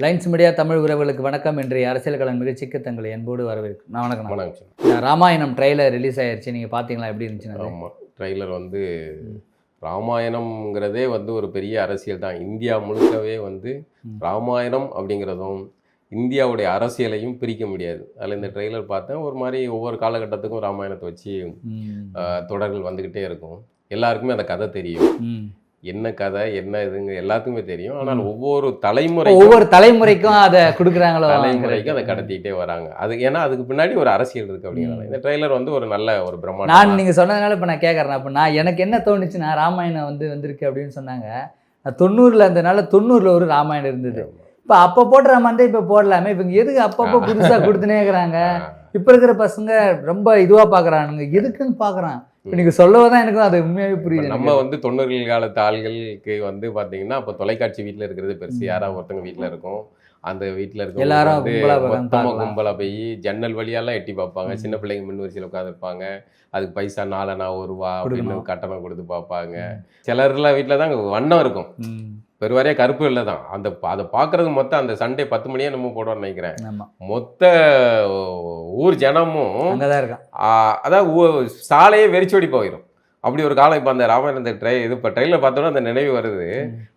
Lines media Tamil உறவுகளுக்கு வணக்கம். இன்றைய அரசியல் களம் நிகழ்ச்சிக்கு தங்களை அன்போடு வரவேற்கும். நான் வணக்கம். வணக்கம். ராமாயணம் ட்ரெய்லர் ரிலீஸ் ஆயிடுச்சு, நீங்கள் பார்த்தீங்களா? எப்படி இருந்துச்சு? ஆமாம், ட்ரெய்லர் வந்து ராமாயணம்ங்கிறதே வந்து ஒரு பெரிய அரசியல் தான். இந்தியா முழுக்கவே வந்து ராமாயணம் அப்படிங்கிறதும் இந்தியாவுடைய அரசியலையும் பிரிக்க முடியாது. அதில் இந்த ட்ரெய்லர் பார்த்தேன். ஒரு மாதிரி ஒவ்வொரு காலகட்டத்துக்கும் ராமாயணத்தை வச்சு தொடர்கள் வந்துக்கிட்டே இருக்கும். எல்லாருக்குமே அந்த கதை தெரியும். என்ன கதை என்ன இதுங்க எல்லாத்துக்குமே தெரியும். ஆனால் ஒவ்வொரு தலைமுறைக்கும் அதை கொடுக்குறாங்களோ, தலைமுறைக்கும் அதை கடத்திக்கிட்டே வராங்க. அது ஏன்னா அதுக்கு பின்னாடி ஒரு அரசியல் இருக்குது அப்படிங்கிறாங்க. இந்த ட்ரெய்லர் வந்து ஒரு நல்ல ஒரு பிரம்மாண்டம். நான் நீங்கள் சொன்னதுனால இப்போ நான் கேட்குறேன். அப்போ நான் எனக்கு என்ன தோணுச்சுன்னா, ராமாயணம் வந்திருக்கு அப்படின்னு சொன்னாங்க. 90ல் இருந்ததுனால 90ல் ஒரு ராமாயணம் இருந்தது. இப்போ அப்போ போடுற மாதிரி இப்போ போடலாமே. இப்போ எதுக்கு அப்பப்போ புதுசாக கொடுத்துனே இருக்கிறாங்க? இப்போ இருக்கிற பசங்க ரொம்ப இதுவாக பார்க்குறானுங்க. எதுக்குன்னு பார்க்குறான். இப்போ நீங்கள் சொல்லவதான் எனக்கும் அது உண்மையாகவே புரியுது. நம்ம வந்து 90கள் காலத்து ஆள்களுக்கு வந்து பார்த்தீங்கன்னா அப்போ தொலைக்காட்சி வீட்டில் இருக்கிறது பெருசு. யாராவது ஒருத்தங்க வீட்டில் இருக்கும். அந்த வீட்டில் இருக்க எல்லாரும் கும்பலாக போய் ஜன்னல் வழியெல்லாம் எட்டி பார்ப்பாங்க. சின்ன பிள்ளைங்க முன் வரிசையில் உட்காந்துருப்பாங்க. அதுக்கு பைசா 4 அணா 1 ரூபா அப்படின்னு கட்டணம் கொடுத்து பார்ப்பாங்க. சிலர்லாம் வீட்டில் தான் வண்ணம் இருக்கும். பெருவாரியாக கருப்பு இல்லை தான். அதை பார்க்குறது மொத்தம் அந்த சண்டே 10 மணியே நம்ம போடுவோம்னு நினைக்கிறேன். மொத்த ஊர் ஜனமும் அதாவது சாலையே வெறிச்சோடி போயிடும். அப்படி ஒரு காலம். இப்போ அந்த ராமாயணம் இப்போ ட்ரெயிலர் பார்த்தோன்னா அந்த நினைவு வருது.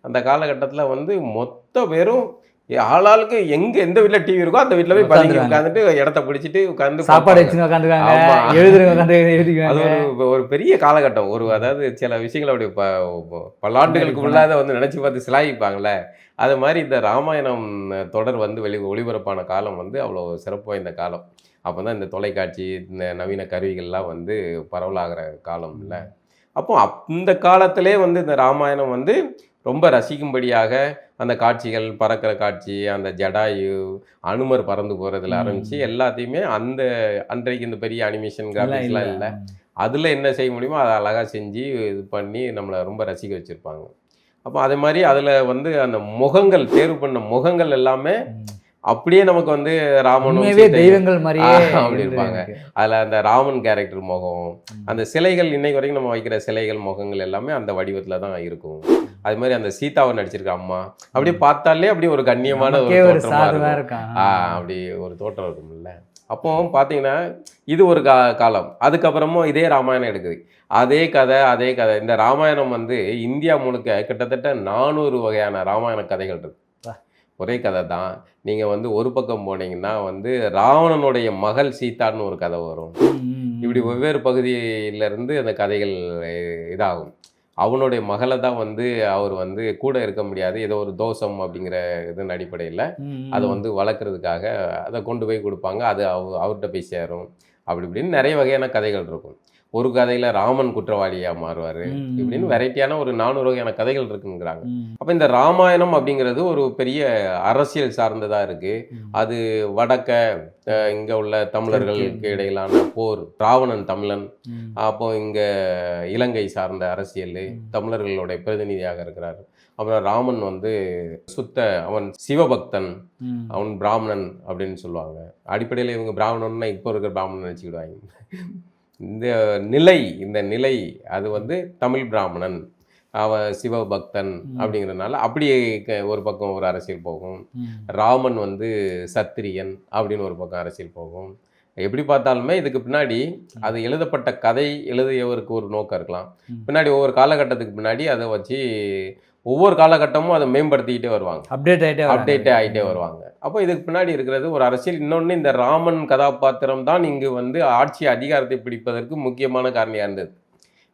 அந்த காலகட்டத்தில் வந்து மொத்த பேரும் ஆளாளுக்கு எந்த வீட்டில் டிவி இருக்கோ அந்த வீட்டில் போய் பழகி உட்காந்துட்டு இடத்த பிடிச்சிட்டு உட்காந்து சாப்பாடு அது ஒரு பெரிய காலகட்டம். அதாவது சில விஷயங்கள் அப்படி பல்லாண்டுகளுக்கு உள்ளாத வந்து நினச்சி பார்த்து சிலாகிப்பாங்களே. அது மாதிரி இந்த ராமாயணம் தொடர் வந்து ஒளிபரப்பான காலம் வந்து அவ்வளோ சிறப்பு வாய்ந்த காலம். அப்போ தான் இந்த தொலைக்காட்சி இந்த நவீன கருவிகள்லாம் வந்து பரவலாகிற காலம் இல்லை. அப்போ இந்த காலத்திலே வந்து இந்த ராமாயணம் வந்து ரொம்ப ரசிக்கும்படியாக அந்த காட்சிகள், பறக்கிற காட்சி, அந்த ஜடாயு, அனுமர் பறந்து போகிறதுல ஆரம்பித்து எல்லாத்தையுமே அன்றைக்கு இந்த பெரிய அனிமேஷன் கிராஃபிக்ஸ்லாம் இல்லை. அதில் என்ன செய்ய முடியுமோ அதை அழகாக செஞ்சு இது பண்ணி நம்மளை ரொம்ப ரசிக்க வச்சுருப்பாங்க. அப்போ அதே மாதிரி அதில் வந்து அந்த முகங்கள் தேர்வு பண்ண முகங்கள் எல்லாமே அப்படியே நமக்கு வந்து ராமனும் தெய்வங்கள் மாதிரியே அப்படி இருப்பாங்க. அதில் அந்த ராமன் கேரக்டர் முகம், அந்த சிலைகள் இன்னைக்கு வரைக்கும் நம்ம வைக்கிற சிலைகள் முகங்கள் எல்லாமே அந்த வடிவத்தில் தான் இருக்கும். அது மாதிரி அந்த சீதாவை நடிச்சிருக்க அம்மா அப்படியே பார்த்தாலே அப்படி ஒரு கண்ணியமான ஒரு தோற்றமா இருக்கும். அப்படி ஒரு தோற்றம் இருக்கும்ல. அப்போ பார்த்தீங்கன்னா இது ஒரு காலம். அதுக்கப்புறமும் இதே ராமாயணம் எடுக்குது. அதே கதை. இந்த ராமாயணம் வந்து இந்தியா முழுக்க கிட்டத்தட்ட 400 வகையான ராமாயண கதைகள் இருக்கு. ஒரே கதை தான். நீங்கள் வந்து ஒரு பக்கம் போனீங்கன்னா வந்து ராவணனுடைய மகள் சீதான்னு ஒரு கதை வரும். இப்படி வெவ்வேறு பகுதியிலேருந்து அந்த கதைகள் இதாகும். அவனுடைய மகளை தான் வந்து அவர் வந்து கூட இருக்க முடியாது, ஏதோ ஒரு தோஷம் அப்படிங்கிற இதன் அடிப்படையில் அதை வந்து வளர்க்குறதுக்காக அதை கொண்டு போய் கொடுப்பாங்க. அது அவர்கிட்ட போய் சேரும். அப்படி இப்படின்னு நிறைய வகையான கதைகள் இருக்கும். ஒரு கதையில் ராமன் குற்றவாளியாக மாறுவார். இப்படின்னு வெரைட்டியான ஒரு 400 வகையான கதைகள் இருக்குங்கிறாங்க. அப்போ இந்த ராமாயணம் அப்படிங்கிறது ஒரு பெரிய அரசியல் சார்ந்ததாக இருக்குது. அது வடக்க இங்கே உள்ள தமிழர்களுக்கு இடையிலான போர், ராவணன் தமிழன், அப்போ இங்கே இலங்கை சார்ந்த அரசியல், தமிழர்களுடைய பிரதிநிதியாக இருக்கிறார். அப்புறம் ராமன் வந்து அவன் சிவபக்தன், அவன் பிராமணன் அப்படின்னு சொல்லுவாங்க. அடிப்படையில் இவங்க பிராமணன்னா இப்போ இருக்கிற பிராமணன் நினச்சிக்கிடுவாங்க. இந்த நிலை அது வந்து தமிழ் பிராமணன், அவன் சிவபக்தன் அப்படிங்கிறதுனால அப்படியே ஒரு பக்கம் ஒரு அரசியல் போகும். ராமன் வந்து சத்திரியன் அப்படின்னு ஒரு பக்கம் அரசியல் போகும். எப்படி பார்த்தாலுமே இதுக்கு பின்னாடி அது எழுதப்பட்ட கதை எழுதியவருக்கு ஒரு நோக்கம் இருக்கலாம். பின்னாடி ஒவ்வொரு காலகட்டத்துக்கு பின்னாடி அதை வச்சு ஒவ்வொரு காலகட்டமும் அதை மேம்படுத்திக்கிட்டே வருவாங்க, அப்டேட்டே ஆகிட்டே வருவாங்க. அப்போ இதுக்கு பின்னாடி இருக்கிறது ஒரு அரசியல். இன்னொன்று, இந்த ராமன் கதாபாத்திரம் தான் இங்கு வந்து ஆட்சி அதிகாரத்தை பிடிப்பதற்கு முக்கியமான காரணியாக இருந்தது.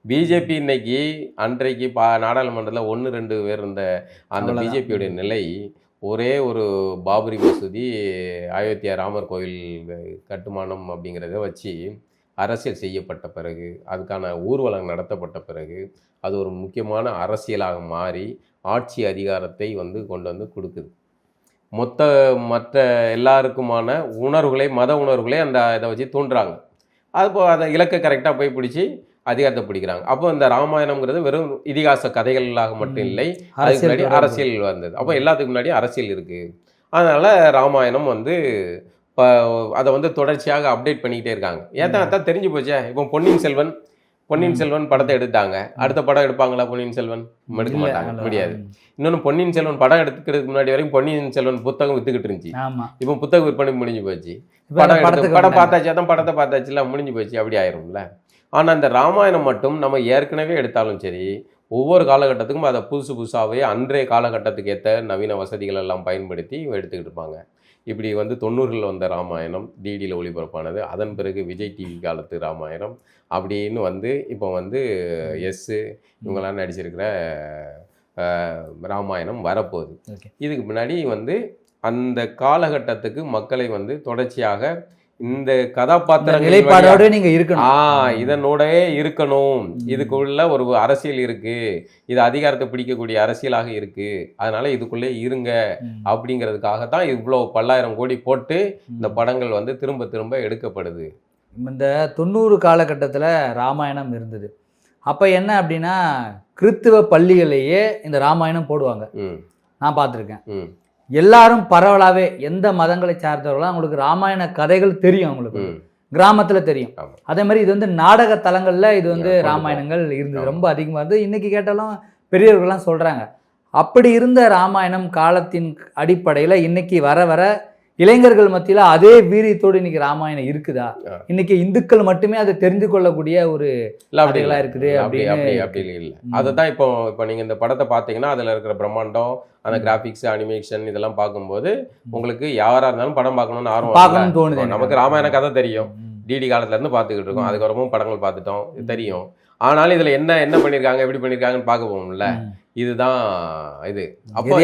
பிஜேபி இன்னைக்கு அன்றைக்கு நாடாளுமன்றத்தில் 1-2 பேர் இருந்த அந்த பிஜேபியுடைய நிலை ஒரே ஒரு பாபரி மசூதி, அயோத்தியா ராமர் கோயில் கட்டுமானம் அப்படிங்கிறத வச்சு அரசியல் செய்யப்பட்ட பிறகு, அதுக்கான ஊர்வலம் நடத்தப்பட்ட பிறகு அது ஒரு முக்கியமான அரசியலாக மாறி ஆட்சி அதிகாரத்தை வந்து கொண்டு வந்து கொடுக்குது. மற்ற எல்லாருக்குமான உணர்வுகளை, மத உணர்வுகளை இதை வச்சு தூண்டுறாங்க. அப்போ அதை இலக்கை கரெக்டாக போய் பிடிச்சி அதிகாரத்தை பிடிக்கிறாங்க. அப்போ இந்த ராமாயணம்ங்கிறது வெறும் இதிகாச கதைகளாக மட்டும் இல்லை, அதுக்கு முன்னாடி அரசியல் வந்தது. அப்போ எல்லாத்துக்கு முன்னாடி அரசியல் இருக்குது. அதனால் ராமாயணம் வந்து அதை வந்து தொடர்ச்சியாக அப்டேட் பண்ணிக்கிட்டே இருக்காங்க. ஏன் தான் தெரிஞ்சு போச்சே. இப்போ பொன்னியின் செல்வன் பொன்னியின் செல்வன் படத்தை எடுத்தாங்க, அடுத்த படம் எடுப்பாங்களா பொன்னியின் செல்வன்? எடுக்க இல்ல, மாட்டாங்க, அல்ல. முடியாது. இன்னொன்று பொன்னியின் செல்வன் படம் எடுத்துக்கிறதுக்கு முன்னாடி வரைக்கும் பொன்னியின் செல்வன் புத்தகம் வித்துக்கிட்டு இருந்துச்சு. ஆமா. இப்போ புத்தக விற்பனை முடிஞ்சு போச்சு. இப்ப படம் படத்துக்கு படம் வந்தாங்க. பார்த்தாச்சு, அதான் படத்தை பார்த்தாச்சுல, முடிஞ்சு போச்சு, அப்படி ஆயிரும்ல. ஆனால் இந்த ராமாயணம் மட்டும் நம்ம ஏற்கனவே எடுத்தாலும் சரி, ஒவ்வொரு காலகட்டத்துக்கும் அதை புதுசு புதுசாகவே அன்றைய காலகட்டத்துக்கு ஏற்ற நவீன வசதிகள் எல்லாம் பயன்படுத்தி எடுத்துக்கிட்டு இருப்பாங்க. இப்படி வந்து 90ல் வந்த ராமாயணம் டிடியில் ஒளிபரப்பானது, அதன் பிறகு விஜய் டிவி காலத்து ராமாயணம் அப்படின்னு வந்து இப்போ வந்து இவங்கெல்லாம் நடிச்சிருக்கிற ராமாயணம் வரப்போகுது. இதுக்கு முன்னாடி வந்து அந்த காலகட்டத்துக்கு மக்களை வந்து தொடர்ச்சியாக இந்த கதாபாத்திரங்கள் நிலைப்பாடோட நீங்க இருக்கணும். இதனோடவே இருக்கணும், இதுக்குள்ள ஒரு அரசியல் இருக்கு, இது அதிகாரத்தை பிடிக்கக்கூடிய அரசியலாக இருக்கு, அதனால இதுக்குள்ளே இருங்க அப்படிங்கிறதுக்காகத்தான் இவ்வளோ பல்லாயிரம் கோடி போட்டு இந்த படங்கள் வந்து திரும்ப திரும்ப எடுக்கப்படுது. இந்த 90 காலகட்டத்தில் ராமாயணம் இருந்தது. அப்போ என்ன அப்படின்னா கிறித்துவ பள்ளிகளையே இந்த ராமாயணம் போடுவாங்க. நான் பார்த்துருக்கேன். எல்லாரும் பரவலாகவே எந்த மதங்களை சார்ந்தவர்களும் அவங்களுக்கு ராமாயண கதைகள் தெரியும், அவங்களுக்கு கிராமத்தில் தெரியும். அதே மாதிரி இது வந்து நாடக தலங்களில் இது வந்து ராமாயணங்கள் இருந்தது, ரொம்ப அதிகமாக இருந்தது. இன்னைக்கு கேட்டாலும் பெரியவர்கள்லாம் சொல்கிறாங்க. அப்படி இருந்த ராமாயணம் காலத்தின் அடிப்படையில் இன்னைக்கு வர வர இளைஞர்கள் மத்தியில் அதே வீரியத்தோடு இன்னைக்கு ராமாயணம் இருக்குதா? இன்னைக்கு இந்துக்கள் மட்டுமே அதை தெரிந்து கொள்ளக்கூடிய ஒரு கதைகளா இருக்குது அப்படி இல்லை. அதுதான் இப்போ நீங்க இந்த படத்தை பார்த்தீங்கன்னா அதுல இருக்கிற பிரம்மாண்டம், அந்த கிராபிக்ஸ், அனிமேஷன் இதெல்லாம் பார்க்கும்போது உங்களுக்கு யாரா இருந்தாலும் படம் பார்க்கணும்னு ஆர்வம் தோணுது. நமக்கு ராமாயண கதை தெரியும், டிடி காலத்துல இருந்து பார்த்துக்கிட்டு இருக்கோம், அதுக்கப்புறமும் படங்கள் பார்த்துட்டோம், தெரியும். ஆனாலும் இதுல என்ன பண்ணிருக்காங்க, எப்படி பண்ணிருக்காங்கன்னு பார்க்க போகும்ல. இதுதான் இது. அப்போ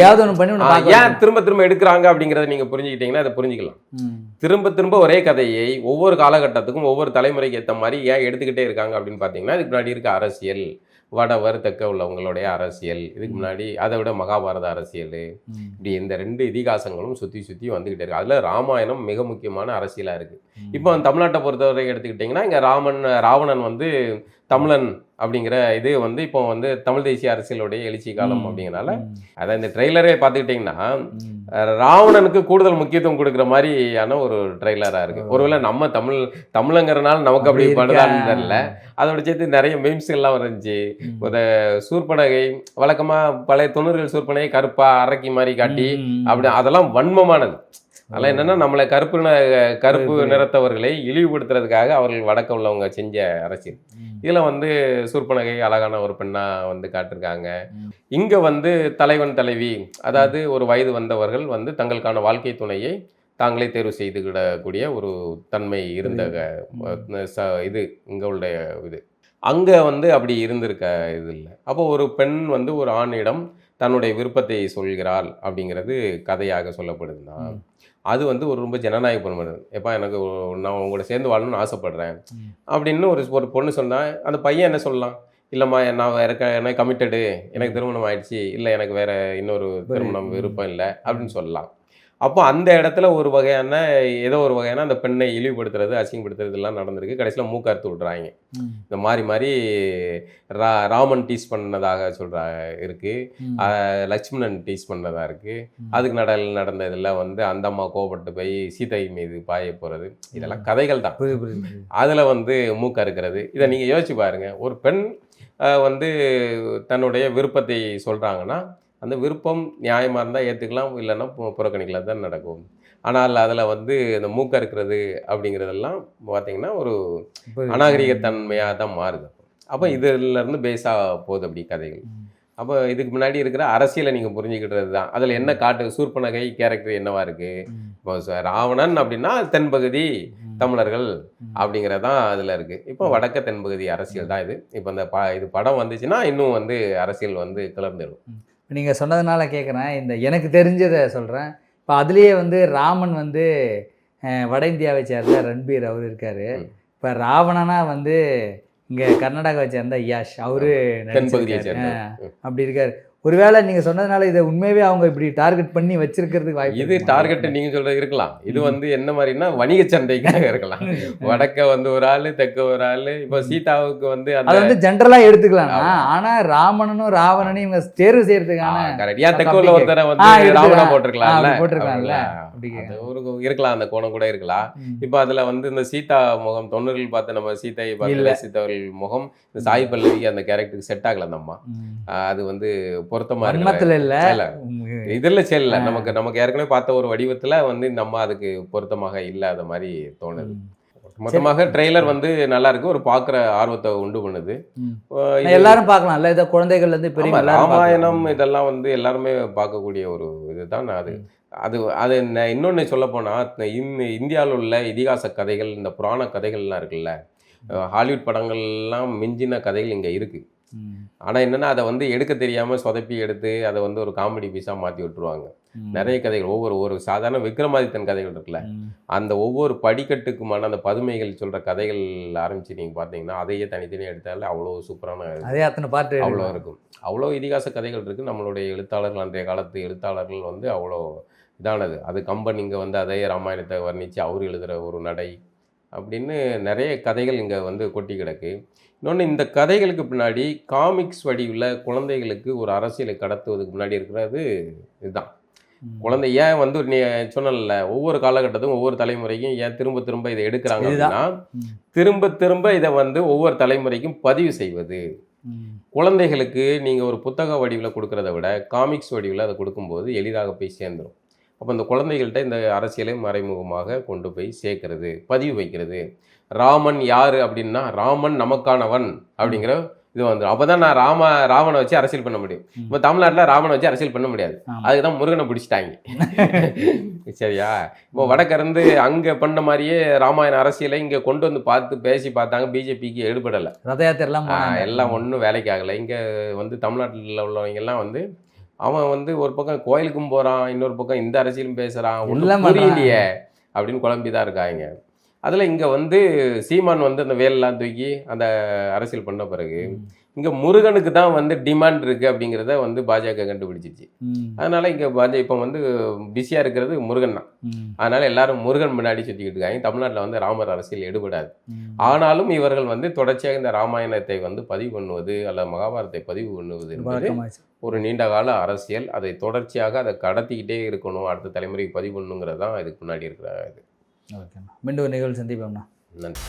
ஏன் திரும்ப திரும்ப எடுக்கிறாங்க அப்படிங்கிறத நீங்க புரிஞ்சுக்கிட்டீங்கன்னா அதை புரிஞ்சுக்கலாம். திரும்ப திரும்ப ஒரே கதையை ஒவ்வொரு காலகட்டத்துக்கும் ஒவ்வொரு தலைமுறைக்கு ஏற்ற மாதிரி ஏன் எடுத்துக்கிட்டே இருக்காங்க அப்படின்னு பார்த்தீங்கன்னா, இதுக்கு முன்னாடி இருக்க அரசியல், வடவர் தெற்க உள்ளவங்களுடைய அரசியல், இதுக்கு முன்னாடி அதை விட மகாபாரத அரசியல், இப்படி இந்த 2 இதிகாசங்களும் சுற்றி சுற்றி வந்துக்கிட்டே இருக்கு. அதில் ராமாயணம் மிக முக்கியமான அரசியலாக இருக்குது. இப்போ தமிழ்நாட்டை பொறுத்தவரை எடுத்துக்கிட்டிங்கன்னா, இங்கே ராவணன் வந்து தமிழன் அப்படிங்கிற இது வந்து இப்போ வந்து தமிழ் தேசிய அரசியலுடைய எழுச்சி காலம் அப்படிங்கிறனால அதான் இந்த ட்ரெய்லரே பார்த்துக்கிட்டிங்கன்னா ராவணனுக்கு கூடுதல் முக்கியத்துவம் கொடுக்குற மாதிரியான ஒரு ட்ரெய்லராக இருக்குது. ஒருவேளை நம்ம தமிழங்கிறனால நமக்கு அப்படி படுதான்னு தெரியல. அதோட சேர்த்து நிறைய மீம்ஸ் எல்லாம் இருந்துச்சு. ஒரு சூர்பனகை வழக்கமாக பழைய 90கள் சூர்பனகை கருப்பாக அரக்கி மாதிரி காட்டி அப்படி அதெல்லாம் வன்மமானது. அதெல்லாம் என்னன்னா நம்மளை கருப்பு நிறத்தவர்களை இழிவுபடுத்துறதுக்காக அவர்கள் வடக்க உள்ளவங்க செஞ்ச அரசியல். இதுல வந்து சூர்பனகை அழகான ஒரு பெண்ணா வந்து காட்டிருக்காங்க. இங்க வந்து தலைவன் தலைவி, அதாவது ஒரு வயது வந்தவர்கள் வந்து தங்களுக்கான வாழ்க்கை துணையை தாங்களே தேர்வு செய்துக்கிடக்கூடிய ஒரு தன்மை இருந்த இது இங்க உள்ள இது. அங்க வந்து அப்படி இருந்திருக்க இது இல்லை. அப்போ ஒரு பெண் வந்து ஒரு ஆணிடம் தன்னுடைய விருப்பத்தை சொல்கிறாள் அப்படிங்கிறது கதையாக சொல்லப்படுதுன்னா அது வந்து ஒரு ரொம்ப ஜனநாயகபூர்வமானது. எப்பா எனக்கு நான் உங்களோட சேர்ந்து வாழணும்னு ஆசைப்படுறேன் அப்படின்னு ஒரு பொண்ணு சொன்னால் அந்த பையன் என்ன சொல்லலாம்? இல்லைம்மா நான் எனக்கு கமிட்டடு, எனக்கு திருமணம் ஆயிடுச்சு, இல்லை எனக்கு வேற இன்னொரு திருமணம் விருப்பம் இல்லை அப்படின்னு சொல்லலாம். அப்போ அந்த இடத்துல ஒரு வகையான அந்த பெண்ணை இழிவுபடுத்துறது, அசிங்கப்படுத்துறது எல்லாம் நடந்திருக்கு. கடைசியில் மூக்கறுத்து விட்றாங்க. இந்த மாதிரி ராமன் டீஸ் பண்ணதாக இருக்கு, லட்சுமணன் டீஸ் பண்ணதா இருக்கு. அதுக்கு நடந்த இதெல்லாம் வந்து அந்த அம்மா கோபப்பட்டு போய் சீதை மீது பாய போறது, இதெல்லாம் கதைகள் தான். அதுல வந்து மூக்கறுக்கிறது, இதை நீங்க யோசிச்சு பாருங்க. ஒரு பெண் வந்து தன்னுடைய விருப்பத்தை சொல்றாங்கன்னா அந்த விருப்பம் நியாயமாக இருந்தால் ஏற்றுக்கலாம், இல்லைன்னா புறக்கணிக்கலாம் தான் நடக்கும். ஆனால் அதில் வந்து இந்த மூக்க இருக்கிறது அப்படிங்கிறதெல்லாம் பார்த்தீங்கன்னா ஒரு அநாகரிகத்தன்மையாக தான் மாறுது. அப்போ இதிலேருந்து பேஸாக போகுது அப்படி கதைகள். அப்போ இதுக்கு முன்னாடி இருக்கிற அரசியலை நீங்கள் புரிஞ்சுக்கிட்டது தான். அதில் என்ன சூர்பனகை கேரக்டர் என்னவா இருக்குது? இப்போ ராவணன் அப்படின்னா தென்பகுதி தமிழர்கள் அப்படிங்கிறதான் அதில் இருக்குது. இப்போ வடக்க தென்பகுதி அரசியல் தான் இது. இப்போ இந்த இது படம் வந்துச்சுன்னா இன்னும் வந்து அரசியல் வந்து கிளர்ந்துடும். நீங்கள் சொன்னதுனால கேட்குறேன், இந்த எனக்கு தெரிஞ்சதை சொல்கிறேன். இப்போ அதுலேயே வந்து ராமன் வந்து வட இந்தியாவை சேர்ந்த ரன்பீர் அவர் இருக்கார். இப்போ ராவணனா வந்து இங்கே கர்நாடகாவை சேர்ந்த யாஷ் அவரு அப்படி இருக்கார். ஒருவேளை நீங்க சொன்னதுனால இதை உண்மையாவே அவங்க இப்படி டார்கெட் பண்ணி வச்சிருக்கிறதுக்கு வாய்ப்பு இது இருக்குமா? டார்கெட் நீங்க சொல்றது இருக்கலாம். இது வந்து என்ன மாதிரின்னா வணிக சந்தைக்காக இருக்கலாம். வடக்க வந்து ஒரு ஆளு, தெற்க ஒரு ஆளு. இப்போ சீதாவுக்கு வந்து அது அந்த வந்து ஜென்ரலா எடுத்துக்கலாம். ஆனா ராமனும் ராவணனையும் இவங்க தேர்வு செய்யறதுக்கான கரெக்ட். ஏன் தெற்குள்ள ஒருத்தரை வந்து ராவணா போட்டிருக்கலாம்ல. அது ஒரு இருக்கலாம், அந்த கோணம் கூட இருக்கலாம். இப்போ அதுல வந்து இந்த சீதா முகம் 90கள் பார்த்து நம்ம சீதையை பார்த்து சீதாவர்கள் முகம் இந்த சாய் பல்லவி அந்த கேரக்டருக்கு செட் ஆகல அந்த அம்மா. அது வந்து பொருத்தமா வன்மத்துல இல்ல இதுல செல்ல நமக்கு ஏற்கனவே பார்த்த ஒரு வடிவத்துல வந்து இந்த அம்மா அதுக்கு பொருத்தமாக இல்லாத மாதிரி தோணுது. மொத்தமாக ட்ரெய்லர் வந்து நல்லா இருக்கு, ஒரு பார்க்குற ஆர்வத்தை உண்டு பண்ணுது. எல்லாரும் பார்க்கலாம்ல, இதை குழந்தைகள் இருந்து பெரிய ராமாயணம் இதெல்லாம் வந்து எல்லாருமே பார்க்கக்கூடிய ஒரு இதுதான். அது இன்னொன்று சொல்ல போனால் இந்தியாவில் உள்ள இதிகாச கதைகள், இந்த புராண கதைகள்லாம் இருக்குல்ல, ஹாலிவுட் படங்கள்லாம் மிஞ்சின கதைகள் இங்கே இருக்கு. ஆனால் என்னென்னா அதை வந்து எடுக்க தெரியாமல் சொதப்பி எடுத்து அதை வந்து ஒரு காமெடி பீஸாக மாற்றி விட்டுருவாங்க. நிறைய கதைகள் ஒரு சாதாரண விக்ரமாதித்தன் கதைகள் இருக்குல்ல, அந்த ஒவ்வொரு படிக்கட்டுக்குமான அந்த பதுமைகள் சொல்கிற கதைகள் ஆரம்பித்து நீங்கள் பார்த்தீங்கன்னா அதையே தனித்தனியாக எடுத்தாலே அவ்வளோ சூப்பரான அதே அத்தனை பாட்டு அவ்வளோ இருக்கும். அவ்வளோ இதிகாச கதைகள் இருக்குது. நம்மளுடைய எழுத்தாளர்கள், அன்றைய காலத்து எழுத்தாளர்கள் வந்து அவ்வளோ இதானது. அது கம்பன் இங்கே வந்து அதே ராமாயணத்தை வர்ணித்து அவர் எழுதுகிற ஒரு நடை அப்படின்னு நிறைய கதைகள் இங்கே வந்து கொட்டி கிடக்கு. இன்னொன்று, இந்த கதைகளுக்கு பின்னாடி காமிக்ஸ் வடிவில் குழந்தைகளுக்கு ஒரு அரசியலை கடத்துவதுக்கு முன்னாடி இருக்கிறது இதுதான். குழந்தை ஏன் வந்து நீ சொன்னல, ஒவ்வொரு காலகட்டத்துக்கும் ஒவ்வொரு தலைமுறைக்கும் ஏன் திரும்ப திரும்ப இதை எடுக்கிறாங்க அப்படின்னா, திரும்ப திரும்ப இதை வந்து ஒவ்வொரு தலைமுறைக்கும் பதிவு செய்வது. குழந்தைகளுக்கு நீங்கள் ஒரு புத்தக வடிவில் கொடுக்கறத விட காமிக்ஸ் வடிவில் அதை கொடுக்கும்போது எளிதாக போய் சேர்ந்துடும். அப்போ இந்த குழந்தைகள்கிட்ட இந்த அரசியலை மறைமுகமாக கொண்டு போய் சேர்க்கறது, பதிவு வைக்கிறது. ராமன் யார் அப்படின்னா, ராமன் நமக்கானவன் அப்படிங்கிற இது வந்துடும். அப்போ தான் நான் ராவனை வச்சு அரசியல் பண்ண முடியும். இப்போ தமிழ்நாட்டில் ராமனை வச்சு அரசியல் பண்ண முடியாது. அதுக்கு தான் முருகனை பிடிச்சிட்டாங்க. சரியா? இப்போ வடக்கிருந்து அங்கே பண்ண மாதிரியே ராமாயண அரசியலை இங்கே கொண்டு வந்து பேசி பார்த்தாங்க. பிஜேபிக்கு எடுபடலை. ரத யாத்திரைலாம் எல்லாம் ஒன்றும் வேலைக்கு ஆகலை. இங்கே வந்து தமிழ்நாட்டில் உள்ளவங்கெல்லாம் வந்து அவன் வந்து ஒரு பக்கம் கோயிலுக்கும் போகிறான், இன்னொரு பக்கம் இந்த அரசியலும் பேசுகிறான், ஒன்றும் புரியலையே அப்படின்னு குழம்பி தான் இருக்காங்க. அதில் இங்கே வந்து சீமான் வந்து அந்த வேலெல்லாம் தூக்கி அந்த அரசியல் பண்ண பிறகு இங்கே முருகனுக்கு தான் வந்து டிமாண்ட் இருக்குது அப்படிங்கிறத வந்து பாஜக கண்டுபிடிச்சிச்சு. அதனால் இங்கே இப்போ வந்து பிஸியாக இருக்கிறது முருகன் தான். அதனால் எல்லாரும் முருகன் முன்னாடி சுற்றிக்கிட்டு இருக்காங்க. தமிழ்நாட்டில் வந்து ராமர் அரசியல் எடுபடாது. ஆனாலும் இவர்கள் வந்து தொடர்ச்சியாக இந்த ராமாயணத்தை வந்து பதிவு பண்ணுவது அல்லது மகாபாரதத்தை பதிவு பண்ணுவது என்பது ஒரு நீண்ட கால அரசியல். அதை தொடர்ச்சியாக அதை கடத்திக்கிட்டே இருக்கணும், அடுத்த தலைமுறைக்கு பதிவு பண்ணணுங்கிறது தான் இதுக்கு முன்னாடி இருக்கிற இது. ஓகேண்ணா, மீண்டும் நிகழ்வு சந்திப்போம்ண்ணா. நன்றி.